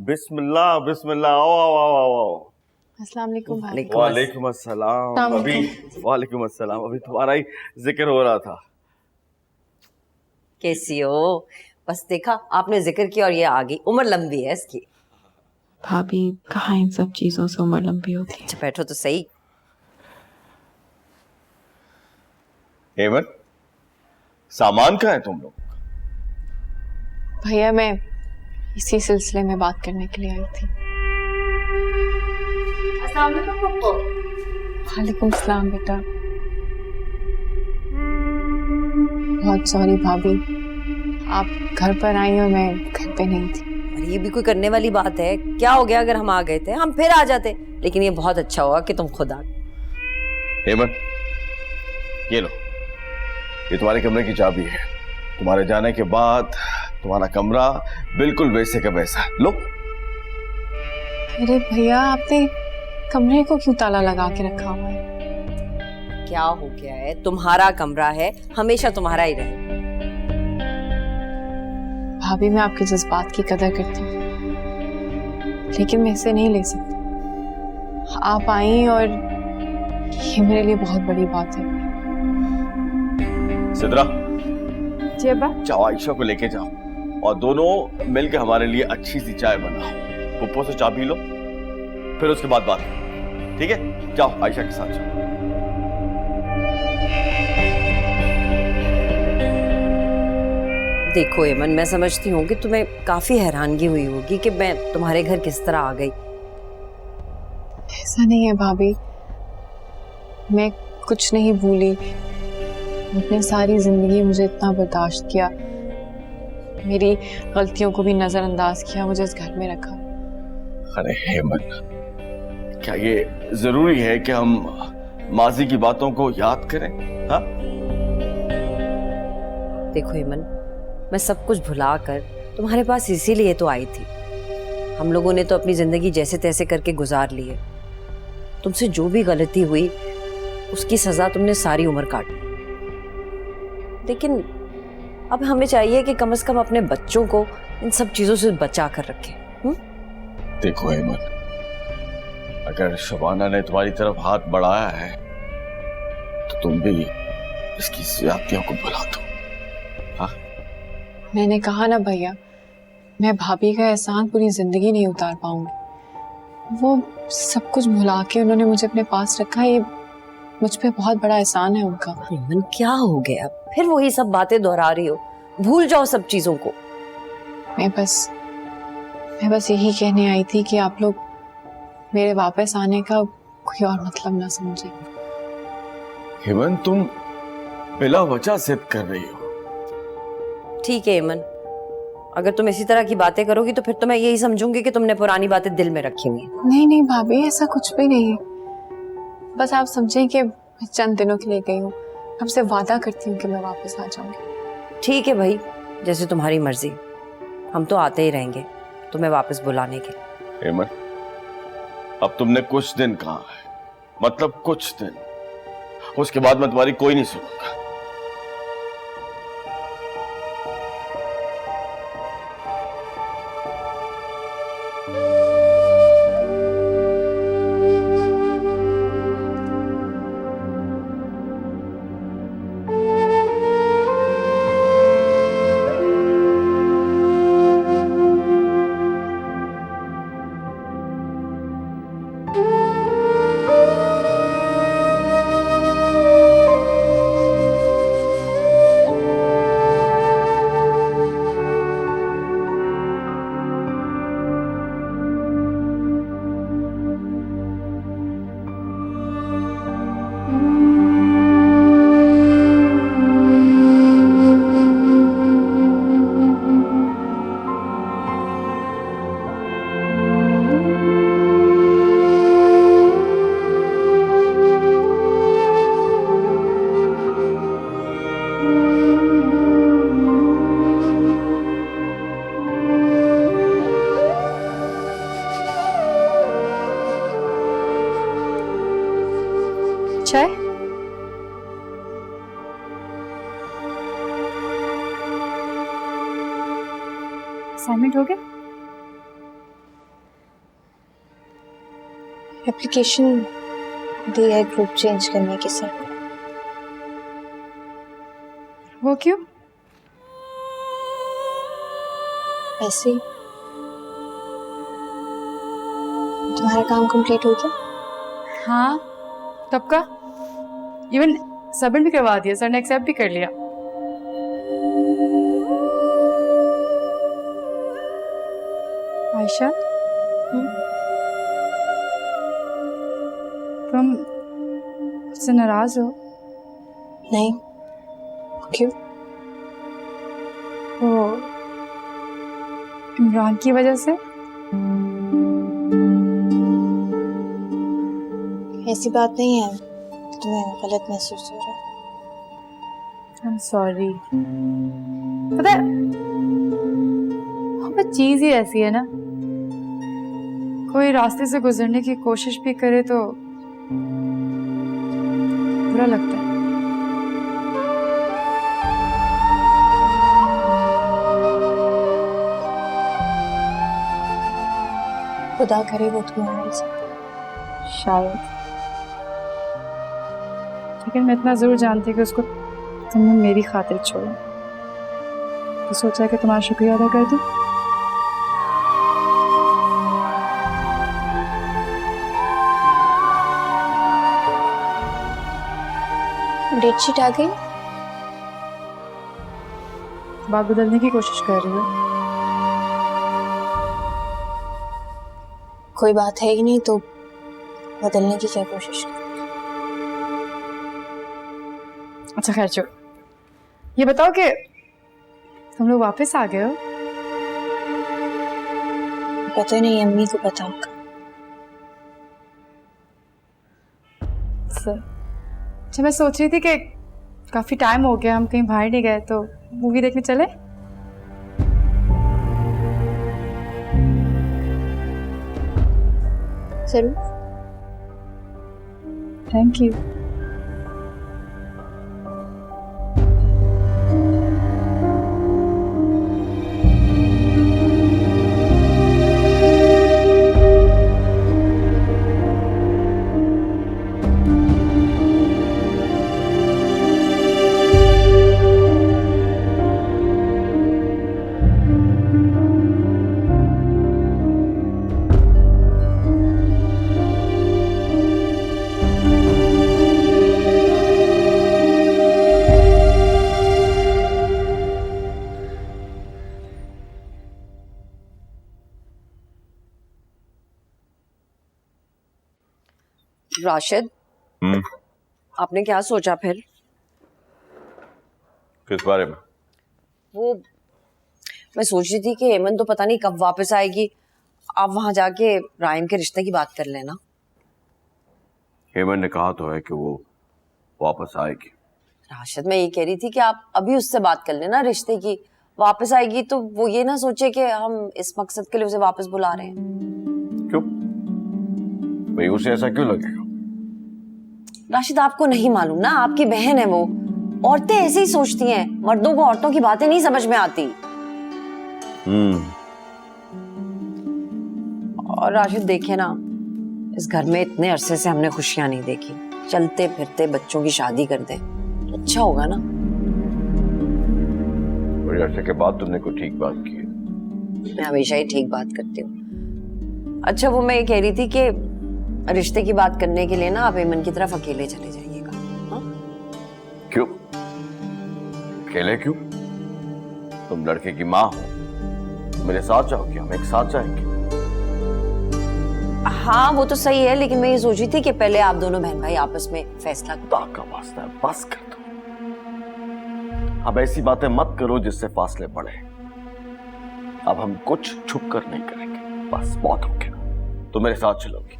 बिस्मिल्लाह बिस्मिल्लाह, आओ आओ आओ आओ आओ। अस्सलाम वालेकुम भाई। वालेकुम अस्सलाम। अभी वालेकुम अस्सलाम, अभी तुम्हारा ही जिक्र हो रहा था। कैसी हो? बस देखा आपने जिक्र किया और ये आ गई। उम्र लंबी है इसकी। भाभी कहाँ इन सब चीजों से उम्र लंबी होती है। अच्छा बैठो तो सही। हेमंत, सामान कहाँ है तुम लोग? भैया मैं इसी सिलसिले में बात करने के लिए आई थी। वालेकुम सलाम बेटा। बहुत सॉरी भाभी, आप घर पर आई और मैं घर पे नहीं थी। अरे ये भी कोई करने वाली बात है? क्या हो गया अगर हम आ गए थे? हम फिर आ जाते। लेकिन ये बहुत अच्छा हुआ कि तुम खुद आ गए। हेमंत, ये लो, ये तुम्हारे कमरे की चाबी है। तुम्हारे जाने के बाद तुम्हारा कमरा बिल्कुल वैसे का वैसा। लो। अरे भैया आपने कमरे को क्यों ताला लगा के रखा हुआ है? क्या हो गया है? तुम्हारा कमरा है, हमेशा तुम्हारा ही रहे। भाभी मैं आपके जज्बात की कदर करती हूँ, लेकिन मैं इसे नहीं ले सकती। आप आई और ये मेरे लिए बहुत बड़ी बात है। सिद्रा, जी अब्बा। जाओ आयशा को लेके जाओ और दोनों मिलकर हमारे लिए अच्छी सी चाय बनाओ। पुप्पो से चाय पी लो, फिर उसके बाद बात करो, ठीक है? जाओ आयशा के साथ जाओ। देखो हेमन, मैं समझती हूँ कि तुम्हें काफी हैरानगी हुई होगी कि मैं तुम्हारे घर किस तरह आ गई। ऐसा नहीं है भाभी, मैं कुछ नहीं भूली। अपने सारी जिंदगी मुझे इतना बर्दाश्त किया, मेरी गलतियों को भी नजरअंदाज किया, मुझे इस घर में रखा। अरे हेमंत, क्या ये जरूरी है कि हम माजी की बातों को याद करें? हाँ? देखो हेमन, मैं सब कुछ भुलाकर तुम्हारे पास इसीलिए तो आई थी। हम लोगों ने तो अपनी जिंदगी जैसे तैसे करके गुजार ली है। तुमसे जो भी गलती हुई उसकी सजा तुमने सारी उम्र काटी। लेकिन अब हमें चाहिए कि कम से कम अपने बच्चों को इन सब चीजों से बचा कर रखें। देखो हेमंत, अगर शबाना ने तुम्हारी तरफ हाथ बढ़ाया है तो तुम भी इसकी ज्यादतियों को भुला दो। हाँ? मैंने कहा ना भैया, मैं भाभी का एहसान पूरी जिंदगी नहीं उतार पाऊंगी। वो सब कुछ भुला के उन्होंने मुझे अपने पास रखा, ये मुझ पे बहुत बड़ा एहसान है उनका। हेमन क्या हो गया? फिर वही सब बातें दोहरा रही हो। भूल जाओ सब चीजों को। मैं बस यही कहने आई थी कि आप लोग मेरे वापस आने का कोई और मतलब ना समझे। हेमंत, तुम बिला वजह जिद कर रही हो। ठीक है हेमन, अगर तुम इसी तरह की बातें करोगी तो फिर तो मैं यही समझूंगी कि तुमने पुरानी बातें दिल में रखी हुई हैं। नहीं नहीं भाभी, ऐसा कुछ भी नहीं है। बस आप समझें कि मैं चंद दिनों के लिए गई हूँ। आपसे वादा करती हूँ कि मैं वापस आ जाऊंगी। ठीक है भाई, जैसे तुम्हारी मर्जी। हम तो आते ही रहेंगे तुम्हें वापस बुलाने के लिए। हेमंत, अब तुमने कुछ दिन कहा है, मतलब कुछ दिन। उसके बाद मैं तुम्हारी कोई नहीं सुनूंगा। चाय? असाइनमेंट हो गया? एप्लीकेशन दी है ग्रुप चेंज करने की सर। वो क्यों? ऐसे ही। तुम्हारा काम कंप्लीट हो गया? हाँ, कब का? इवन सबमिट भी करवा दिया, सर ने एक्सेप्ट भी कर लिया। आयशा, तुम उससे नाराज हो? नहीं। क्यों? वो इमरान की वजह से? ऐसी बात नहीं है, तुम्हें गलत महसूस हो रहा है। I am sorry. पता है, हर चीज ही ऐसी है ना, कोई रास्ते से गुजरने की कोशिश भी करे तो बुरा लगता है। खुदा करे वो तुम्हें मिल सके। शायद, लेकिन मैं इतना जरूर जानती कि उसको तुमने मेरी खातिर छोड़ा, तो सोचा कि तुम्हारा शुक्रिया अदा कर दूं। डेट शीट आ गई? बात बदलने की कोशिश कर रही हो? कोई बात है ही नहीं तो बदलने की क्या कोशिश कर? अच्छा खैर छोड़, ये बताओ कि तुम लोग वापस आ गए हो? पता नहीं, अम्मी को पता होगा। अच्छा, मैं सोच रही थी कि काफी टाइम हो गया हम कहीं बाहर नहीं गए, तो मूवी देखने चले? जरूर। Thank you. राशिद, आपने क्या सोचा फिर? किस बारे में? वो मैं सोच रही थी कि हेमन तो पता नहीं कब वापस आएगी, आप वहां जाके राइम के रिश्ते की बात कर लेना। हेमन ने कहा तो है कि वो वापस आएगी। राशिद, मैं ये कह रही थी कि आप अभी उससे बात कर लेना रिश्ते की, वापस आएगी तो वो ये ना सोचे कि हम इस मकसद के लिए उसे वापस बुला रहे हैं। क्यों भाई, उसे ऐसा क्यों लगेगा? राशिद, आपको नहीं मालूम ना, आपकी बहन है वो। औरतें ऐसे ही सोचती हैं, मर्दों को औरतों की बातें नहीं समझ में आती। और राशिद देखे ना, इस घर में इतने अरसे से हमने खुशियां नहीं देखी। चलते फिरते बच्चों की शादी कर दें तो अच्छा होगा ना। बड़े अरसे के बाद तुमने कोई ठीक बात की है। मैं हमेशा ही ठीक बात करती हूँ। अच्छा, वो मैं ये कह रही थी कि रिश्ते की बात करने के लिए ना आप हेमन की तरफ अकेले चले जाइएगा। हाँ? क्यों अकेले क्यों? तुम लड़के की माँ हो, मेरे साथ जाओगे, हम एक साथ जाएंगे। हाँ वो तो सही है, लेकिन मैं ये सोच रही थी कि पहले आप दोनों बहन भाई आपस में फैसला करो। का वास्ता है, बस कर दो। अब ऐसी बातें मत करो जिससे फासले बढ़े। अब हम कुछ छुप कर नहीं करेंगे, बस बहुत हो गया। तो मेरे साथ चलोगी?